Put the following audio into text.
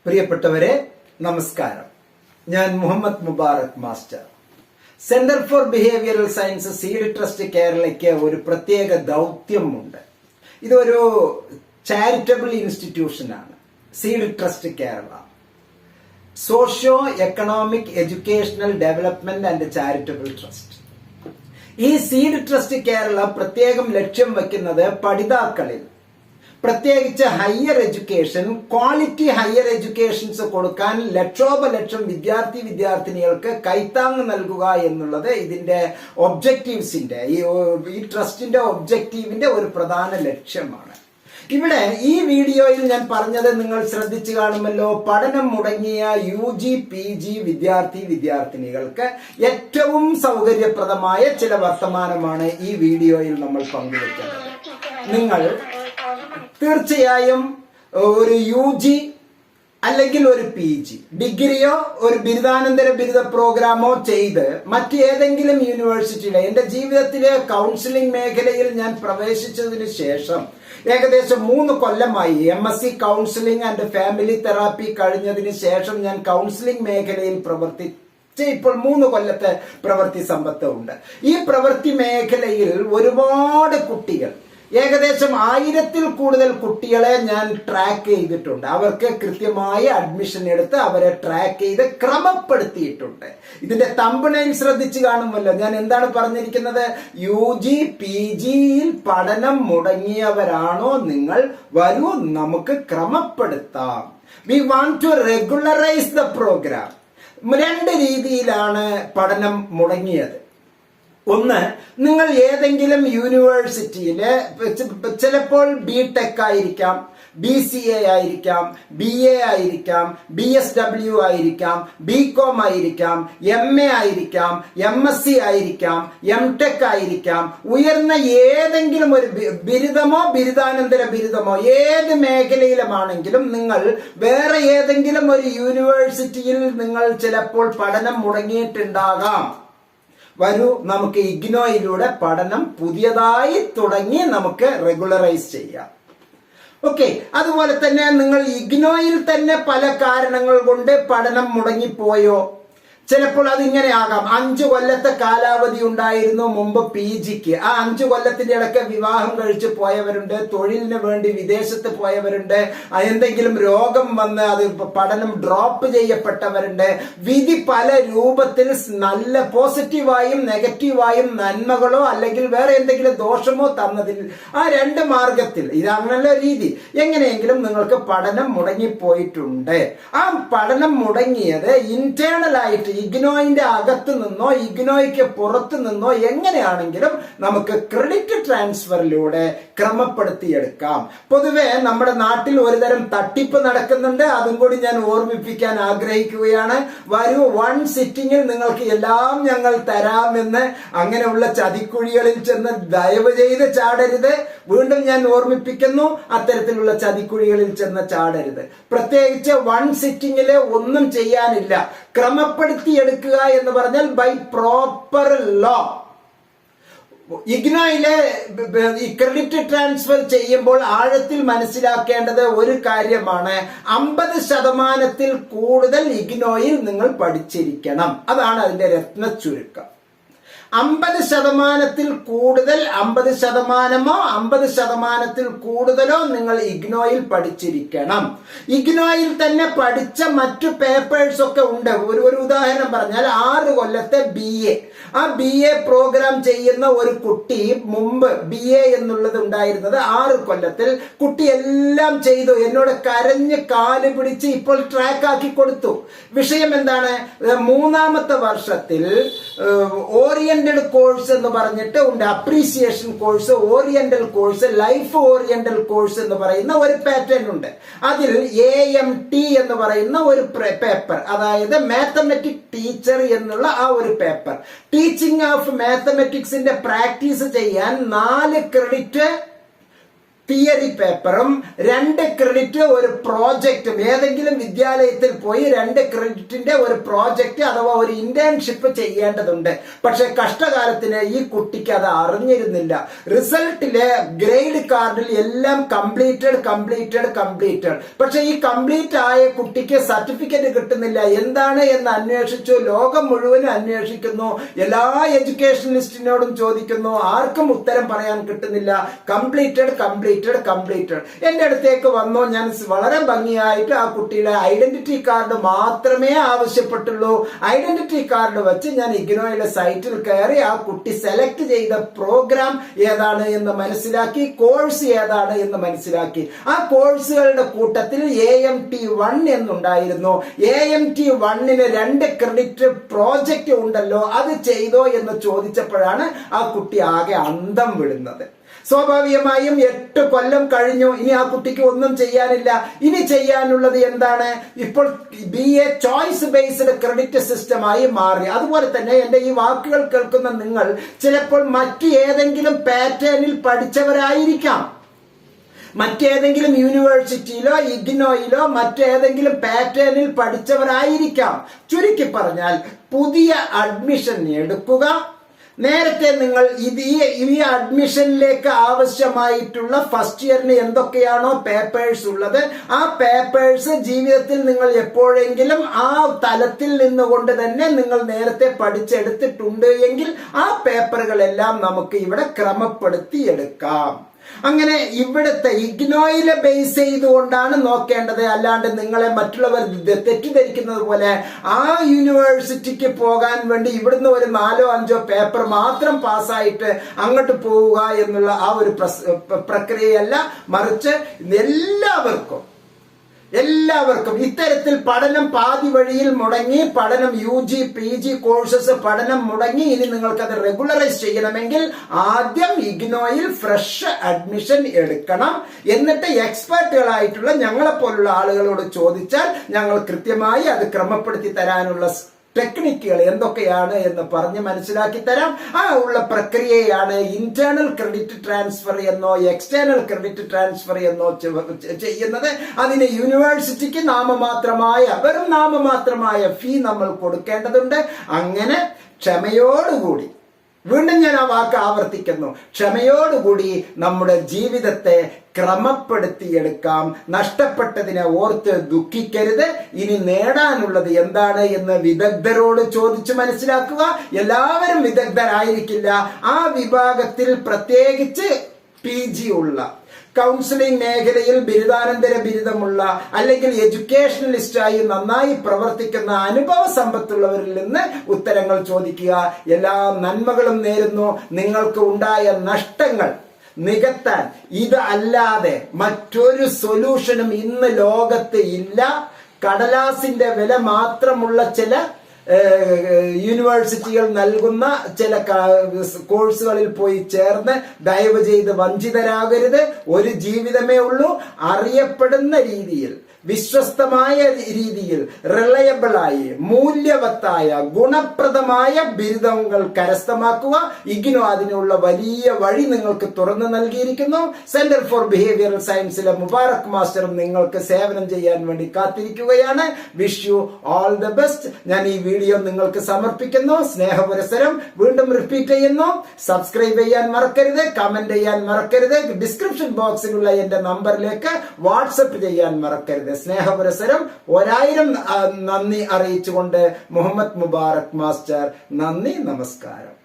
പ്രിയപ്പെട്ടവരെ, നമസ്കാരം. ഞാൻ Muhammad Mubarak master. Centre for behavioural science seed trust കേരളയ്ക്ക് ഒരു പ്രത്യേക ദൗത്യമുണ്ട്. ഇതൊരു ചാരിറ്റബിൾ ഇൻസ്റ്റിറ്റ്യൂഷനാണ്. Seed trust Kerala socio economic educational development and charitable trust. ഈ സീഡ് ട്രസ്റ്റ് കേരള പ്രത്യേകം ലക്ഷ്യം വയ്ക്കുന്നത് പഠിതാക്കളിൽ, പ്രത്യേകിച്ച് higher education, quality higher educations കൊടുക്കാൻ ലക്ഷോപലക്ഷം വിദ്യാർത്ഥിനികൾക്ക് കൈത്താങ് നൽകുക എന്നുള്ളത് ഇതിന്റെ ഒബ്ജക്റ്റീവ്സിന്റെ, ഈ ട്രസ്റ്റിന്റെ ഒബ്ജക്റ്റീവിന്റെ ഒരു പ്രധാന ലക്ഷ്യമാണ്. ഇവിടെ ഈ വീഡിയോയിൽ ഞാൻ പറഞ്ഞത് നിങ്ങൾ ശ്രദ്ധിച്ചു കാണുമല്ലോ. പഠനം മുടങ്ങിയ UG PG വിദ്യാർത്ഥിനികൾക്ക് ഏറ്റവും സൗകര്യപ്രദമായ ചില വർത്തമാനമാണ് ഈ വീഡിയോയിൽ നമ്മൾ പങ്കുവെക്കുന്നത്. നിങ്ങൾ തീർച്ചയായും ഒരു UG അല്ലെങ്കിൽ ഒരു PG ഡിഗ്രിയോ ഒരു ബിരുദാനന്തര ബിരുദ പ്രോഗ്രാമോ ചെയ്ത് മറ്റേതെങ്കിലും യൂണിവേഴ്സിറ്റിയിലെ, എന്റെ ജീവിതത്തിലെ കൗൺസിലിംഗ് മേഖലയിൽ ഞാൻ പ്രവേശിച്ചതിന് ശേഷം ഏകദേശം 3 കൊല്ലമായി MSc counselling and family therapy കഴിഞ്ഞതിന് ശേഷം ഞാൻ കൗൺസിലിംഗ് മേഖലയിൽ ഇപ്പോൾ 3 കൊല്ലത്തെ പ്രവൃത്തി സമ്പത്ത് ഉണ്ട്. ഈ പ്രവൃത്തി മേഖലയിൽ ഒരുപാട് കുട്ടികൾ, ഏകദേശം 1000-ൽ കൂടുതൽ കുട്ടികളെ ഞാൻ ട്രാക്ക് ചെയ്തിട്ടുണ്ട്. അവർക്ക് കൃത്യമായ അഡ്മിഷൻ എടുത്ത് അവരെ ട്രാക്ക് ചെയ്ത് ക്രമപ്പെടുത്തിയിട്ടുണ്ട്. ഇതിന്റെ തമ്പനെയിൽ ശ്രദ്ധിച്ചു കാണുമല്ലോ. ഞാൻ എന്താണ് പറഞ്ഞിരിക്കുന്നത്? UG PGയിൽ പഠനം മുടങ്ങിയവരാണോ നിങ്ങൾ? വരൂ, നമുക്ക് ക്രമപ്പെടുത്താം. We want to regularise the programme. 2 രീതിയിലാണ് പഠനം മുടങ്ങിയത്. ഒന്ന്, നിങ്ങൾ ഏതെങ്കിലും യൂണിവേഴ്സിറ്റിയില് ചിലപ്പോൾ BTech ആയിരിക്കാം, BCA ആയിരിക്കാം, BA ആയിരിക്കാം, BSW ആയിരിക്കാം, BCom ആയിരിക്കാം, MA ആയിരിക്കാം, MSc ആയിരിക്കാം, MTech ആയിരിക്കാം. ഉയർന്ന ഏതെങ്കിലും ഒരു ബിരുദമോ ബിരുദാനന്തര ബിരുദമോ ഏത് മേഖലയിലുമാണെങ്കിലും നിങ്ങൾ വേറെ ഏതെങ്കിലും ഒരു യൂണിവേഴ്സിറ്റിയിൽ നിങ്ങൾ ചിലപ്പോൾ പഠനം മുടങ്ങിയിട്ടുണ്ടാകാം. വരൂ, നമുക്ക് ഇഗ്നോയിലൂടെ പഠനം പുതിയതായി തുടങ്ങി നമുക്ക് റെഗുലറൈസ് ചെയ്യാം. ഓക്കെ. അതുപോലെ തന്നെ നിങ്ങൾ ഇഗ്നോയിൽ തന്നെ പല കാരണങ്ങൾ കൊണ്ട് പഠനം മുടങ്ങിപ്പോയോ? ചിലപ്പോൾ അതിങ്ങനെ ആകാം. 5 കൊല്ലത്തെ കാലാവധി ഉണ്ടായിരുന്നു മുമ്പ് PGക്ക്. ആ 5 കൊല്ലത്തിന്റെ ഇടയ്ക്ക് വിവാഹം കഴിച്ച് പോയവരുണ്ട്, തൊഴിലിന് വേണ്ടി വിദേശത്ത് പോയവരുണ്ട്, എന്തെങ്കിലും രോഗം വന്ന് അത് പഠനം ഡ്രോപ്പ് ചെയ്യപ്പെട്ടവരുണ്ട്. വിധി പല രൂപത്തിൽ, നല്ല പോസിറ്റീവായും നെഗറ്റീവായും നന്മകളോ അല്ലെങ്കിൽ വേറെ എന്തെങ്കിലും ദോഷമോ തന്നതിൽ ആ 2 മാർഗത്തിൽ ഇതാണല്ലോ രീതി. എങ്ങനെയെങ്കിലും നിങ്ങൾക്ക് പഠനം മുടങ്ങിപ്പോയിട്ടുണ്ട്. ആ പഠനം മുടങ്ങിയത് ഇന്റേണൽ ആയിട്ട് ഇഗ്നോയിന്റെ അകത്ത് നിന്നോ ഇഗ്നോയ്ക്ക് പുറത്തു നിന്നോ എങ്ങനെയാണെങ്കിലും നമുക്ക് ക്രെഡിറ്റ് ട്രാൻസ്ഫറിലൂടെ ക്രമപ്പെടുത്തിയെടുക്കാം. പൊതുവെ നമ്മുടെ നാട്ടിൽ ഒരുതരം തട്ടിപ്പ് നടക്കുന്നുണ്ട്. അതും കൂടി ഞാൻ ഓർമ്മിപ്പിക്കാൻ ആഗ്രഹിക്കുകയാണ്. വരൂ, 1 സിറ്റിംഗിൽ നിങ്ങൾക്ക് എല്ലാം ഞങ്ങൾ തരാമെന്ന് അങ്ങനെയുള്ള ചതിക്കുഴികളിൽ ചെന്ന് ദയവ് ചെയ്ത് ചാടരുത്. വീണ്ടും ഞാൻ ഓർമ്മിപ്പിക്കുന്നു, അത്തരത്തിലുള്ള ചതിക്കുഴികളിൽ ചെന്ന് ചാടരുത്. പ്രത്യേകിച്ച് 1 സിറ്റിംഗില് ഒന്നും ചെയ്യാനില്ല. ക്രമപ്പെടുത്തിയെടുക്കുക എന്ന് പറഞ്ഞാൽ ബൈ പ്രോപ്പർ ലോ. ഇഗ്നോയിലെ ഈ ക്രെഡിറ്റ് ട്രാൻസ്ഫർ ചെയ്യുമ്പോൾ ആഴത്തിൽ മനസ്സിലാക്കേണ്ടത് ഒരു കാര്യമാണ്. 50% കൂടുതൽ ഇഗ്നോയിൽ നിങ്ങൾ പഠിച്ചിരിക്കണം. അതാണ് അതിന്റെ രത്ന ചുരുക്കം. 50% കൂടുതൽ, 50%മോ 50% കൂടുതലോ നിങ്ങൾ ഇഗ്നോയിൽ പഠിച്ചിരിക്കണം. ഇഗ്നോയിൽ തന്നെ പഠിച്ച മറ്റു പേപ്പേഴ്സ് ഒക്കെ ഉണ്ട്. ഒരു ഉദാഹരണം പറഞ്ഞാൽ 6 കൊല്ലത്തെ BA. ആ BA പ്രോഗ്രാം ചെയ്യുന്ന ഒരു കുട്ടി, മുമ്പ് BA എന്നുള്ളത് ഉണ്ടായിരുന്നത് 6 കൊല്ലത്തിൽ, കുട്ടി എല്ലാം ചെയ്തു. എന്നോട് കരഞ്ഞ് കാല് പിടിച്ച് ഇപ്പോൾ ട്രാക്ക് ആക്കി കൊടുത്തു. വിഷയം എന്താണ്? 3ാമത്തെ വർഷത്തിൽ ഓറിയന്റഡ് കോഴ്സ് എന്ന് പറഞ്ഞിട്ട് ഉണ്ട്. Appreciation course, oriental course, life oriental course എന്ന് പറയുന്ന ഒരു പാറ്റേൺ ഉണ്ട്. അതിൽ AMT എന്ന് പറയുന്ന ഒരു പേപ്പർ, അതായത് മാത്തമെറ്റിക് ടീച്ചർ എന്നുള്ള ആ ഒരു പേപ്പർ, ടീച്ചിങ് ഓഫ് മാത്തമെറ്റിക്സിന്റെ പ്രാക്ടീസ് ചെയ്യാൻ 4 ക്രെഡിറ്റ് തിയറി പേപ്പറും 2 ക്രെഡിറ്റ് ഒരു പ്രോജക്റ്റും. ഏതെങ്കിലും വിദ്യാലയത്തിൽ പോയി 2 ക്രെഡിറ്റിന്റെ ഒരു പ്രോജക്റ്റ് അഥവാ ഒരു ഇന്റേൺഷിപ്പ് ചെയ്യേണ്ടതുണ്ട്. പക്ഷെ കഷ്ടകാലത്തിന് ഈ കുട്ടിക്ക് അത് അറിഞ്ഞിരുന്നില്ല. റിസൾട്ടിലെ ഗ്രേഡ് കാർഡിൽ എല്ലാം കംപ്ലീറ്റഡ്. പക്ഷെ ഈ കംപ്ലീറ്റ് ആയ കുട്ടിക്ക് സർട്ടിഫിക്കറ്റ് കിട്ടുന്നില്ല. എന്താണ് എന്ന് അന്വേഷിച്ചു. ലോകം മുഴുവനും അന്വേഷിക്കുന്നു, എല്ലാ എഡ്യൂക്കേഷണലിസ്റ്റിനോടും ചോദിക്കുന്നു, ആർക്കും ഉത്തരം പറയാൻ കിട്ടുന്നില്ല. കംപ്ലീറ്റഡ്. എന്റെ അടുത്തേക്ക് വന്നു. ഞാൻ വളരെ ഭംഗിയായിട്ട് ആ കുട്ടിയുടെ ഐഡന്റിറ്റി കാർഡ് മാത്രമേ ആവശ്യപ്പെട്ടുള്ളൂ. ഐഡന്റിറ്റി കാർഡ് വെച്ച് ഞാൻ ഇഗ്നോയുടെ സൈറ്റിൽ കയറി ആ കുട്ടി സെലക്ട് ചെയ്ത പ്രോഗ്രാം ഏതാണ് എന്ന് മനസ്സിലാക്കി, കോഴ്സ് ഏതാണ് എന്ന് മനസ്സിലാക്കി. ആ കോഴ്സുകളുടെ കൂട്ടത്തിൽ AMT1 എന്നുണ്ടായിരുന്നു. AMT1ന് 2 ക്രെഡിറ്റ് പ്രോജക്റ്റ് ഉണ്ടല്ലോ, അത് ചെയ്തോ എന്ന് ചോദിച്ചപ്പോഴാണ് ആ കുട്ടി ആകെ അന്തം വിടുന്നത്. സ്വാഭാവികമായും 8 കൊല്ലം കഴിഞ്ഞു. ഇനി ആ കുട്ടിക്ക് ഒന്നും ചെയ്യാനില്ല. ഇനി ചെയ്യാനുള്ളത് എന്താണ്? ഇപ്പോൾ BA ചോയ്സ് ബേസ്ഡ് ക്രെഡിറ്റ് സിസ്റ്റമായി മാറി. അതുപോലെ തന്നെ എന്റെ ഈ വാക്കുകൾ കേൾക്കുന്ന നിങ്ങൾ ചിലപ്പോൾ മറ്റു ഏതെങ്കിലും പാറ്റേണിൽ പഠിച്ചവരായിരിക്കാം. മറ്റേതെങ്കിലും യൂണിവേഴ്സിറ്റിയിലോ ഇഗ്നോയിലോ മറ്റേതെങ്കിലും പാറ്റേണിൽ പഠിച്ചവരായിരിക്കാം. ചുരുക്കി പറഞ്ഞാൽ പുതിയ അഡ്മിഷൻ എടുക്കുക. നേരത്തെ നിങ്ങൾ ഈ അഡ്മിഷനിലേക്ക് ആവശ്യമായിട്ടുള്ള ഫസ്റ്റ് ഇയറിന് എന്തൊക്കെയാണോ പേപ്പേഴ്സ് ഉള്ളത്, ആ പേപ്പേഴ്സ് ജീവിതത്തിൽ നിങ്ങൾ എപ്പോഴെങ്കിലും ആ തലത്തിൽ നിന്നുകൊണ്ട് തന്നെ നിങ്ങൾ നേരത്തെ പഠിച്ചെടുത്തിട്ടുണ്ട് എങ്കിൽ ആ പേപ്പറുകളെല്ലാം നമുക്ക് ഇവിടെ ക്രമപ്പെടുത്തി എടുക്കാം. അങ്ങനെ ഇവിടുത്തെ ഇഗ്നോയിലെ ബേസ് ചെയ്തുകൊണ്ടാണ് നോക്കേണ്ടത്. അല്ലാണ്ട് നിങ്ങളെ മറ്റുള്ളവർ തെറ്റിദ്ധരിക്കുന്നത് പോലെ ആ യൂണിവേഴ്സിറ്റിക്ക് പോകാൻ വേണ്ടി ഇവിടുന്ന് ഒരു 4-5 പേപ്പർ മാത്രം പാസ്സായിട്ട് അങ്ങോട്ട് പോവുക എന്നുള്ള ആ ഒരു പ്രക്രിയയല്ല. മറിച്ച് എല്ലാവർക്കും ഇത്തരത്തിൽ പഠനം പാതി വഴിയിൽ മുടങ്ങി, പഠനം UG PG കോഴ്സസ് പഠനം മുടങ്ങി, ഇനി നിങ്ങൾക്കത് റെഗുലറൈസ് ചെയ്യണമെങ്കിൽ ആദ്യം ഇഗ്നോയിൽ ഫ്രഷ് അഡ്മിഷൻ എടുക്കണം. എന്നിട്ട് എക്സ്പെർട്ടുകളായിട്ടുള്ള ഞങ്ങളെപ്പോലുള്ള ആളുകളോട് ചോദിച്ചാൽ ഞങ്ങൾ കൃത്യമായി അത് ക്രമപ്പെടുത്തി തരാനുള്ള ടെക്നിക്കുകൾ എന്തൊക്കെയാണ് എന്ന് പറഞ്ഞ് മനസ്സിലാക്കി തരാം. ആ ഉള്ള പ്രക്രിയയാണ് ഇന്റേണൽ ക്രെഡിറ്റ് ട്രാൻസ്ഫർ എന്നോ എക്സ്റ്റേണൽ ക്രെഡിറ്റ് ട്രാൻസ്ഫർ എന്നോ ചെയ്യുന്നത്. അതിന് യൂണിവേഴ്സിറ്റിക്ക് വെറും നാമമാത്രമായ ഫീ നമ്മൾ കൊടുക്കേണ്ടതുണ്ട്. അങ്ങനെ ക്ഷമയോടുകൂടി, വീണ്ടും ഞാൻ ആ വാക്ക് ആവർത്തിക്കുന്നു, ക്ഷമയോടുകൂടി നമ്മുടെ ജീവിതത്തെ ക്രമപ്പെടുത്തിയെടുക്കാം. നഷ്ടപ്പെട്ടതിനെ ഓർത്ത് ദുഃഖിക്കരുത്. ഇനി നേടാനുള്ളത് എന്താണ് എന്ന് വിദഗ്ധരോട് ചോദിച്ചു മനസ്സിലാക്കുക. എല്ലാവരും വിദഗ്ധരായിരിക്കില്ല. ആ വിഭാഗത്തിൽ പ്രത്യേകിച്ച് PG ഉള്ള, കൗൺസിലിംഗ് മേഖലയിൽ ബിരുദാനന്തര ബിരുദമുള്ള അല്ലെങ്കിൽ എഡ്യൂക്കേഷണലിസ്റ്റായി നന്നായി പ്രവർത്തിക്കുന്ന അനുഭവ സമ്പത്തുള്ളവരിൽ നിന്ന് ഉത്തരങ്ങൾ ചോദിക്കുക. എല്ലാ നന്മകളും നേരുന്നു. നിങ്ങൾക്ക് ഉണ്ടായ നഷ്ടങ്ങൾ നികത്താൻ ഇത് അല്ലാതെ മറ്റൊരു സൊല്യൂഷനും ഇന്ന് ലോകത്ത് ഇല്ല. കടലാസിന്റെ വില മാത്രമുള്ള ചില യൂണിവേഴ്സിറ്റികൾ നൽകുന്ന ചില കോഴ്സുകളിൽ പോയി ചേർന്ന് ദയവ് ചെയ്ത് വഞ്ചിതരാകരുത്. ഒരു ജീവിതമേ ഉള്ളൂ. അറിയപ്പെടുന്ന രീതിയിൽ, വിശ്വസ്തമായ രീതിയിൽ, റിലയബിളായി, മൂല്യവത്തായ, ഗുണപ്രദമായ ബിരുദങ്ങൾ കരസ്ഥമാക്കുക. ഇഗ്നോ അതിനുള്ള വലിയ വഴി നിങ്ങൾക്ക് തുറന്നു നൽകിയിരിക്കുന്നു. സെന്റർ ഫോർ ബിഹേവിയറൽ സയൻസിലെ മുബാറക് മാസ്റ്ററും നിങ്ങൾക്ക് സേവനം ചെയ്യാൻ വേണ്ടി കാത്തിരിക്കുകയാണ്. Wish you all the best. ഞാൻ ഈ വീഡിയോ നിങ്ങൾക്ക് സമർപ്പിക്കുന്നു. സ്നേഹപുരസരം വീണ്ടും റിപ്പീറ്റ് ചെയ്യുന്നു. സബ്സ്ക്രൈബ് ചെയ്യാൻ മറക്കരുത്, കമന്റ് ചെയ്യാൻ മറക്കരുത്, ഡിസ്ക്രിപ്ഷൻ ബോക്സിലുള്ള എന്റെ നമ്പറിലേക്ക് വാട്സപ്പ് ചെയ്യാൻ മറക്കരുത്. സ്നേഹപുരസരം 1000 നന്ദി അറിയിച്ചുകൊണ്ട് മുഹമ്മദ് മുബാറക് മാസ്റ്റർ. നന്ദി, നമസ്കാരം.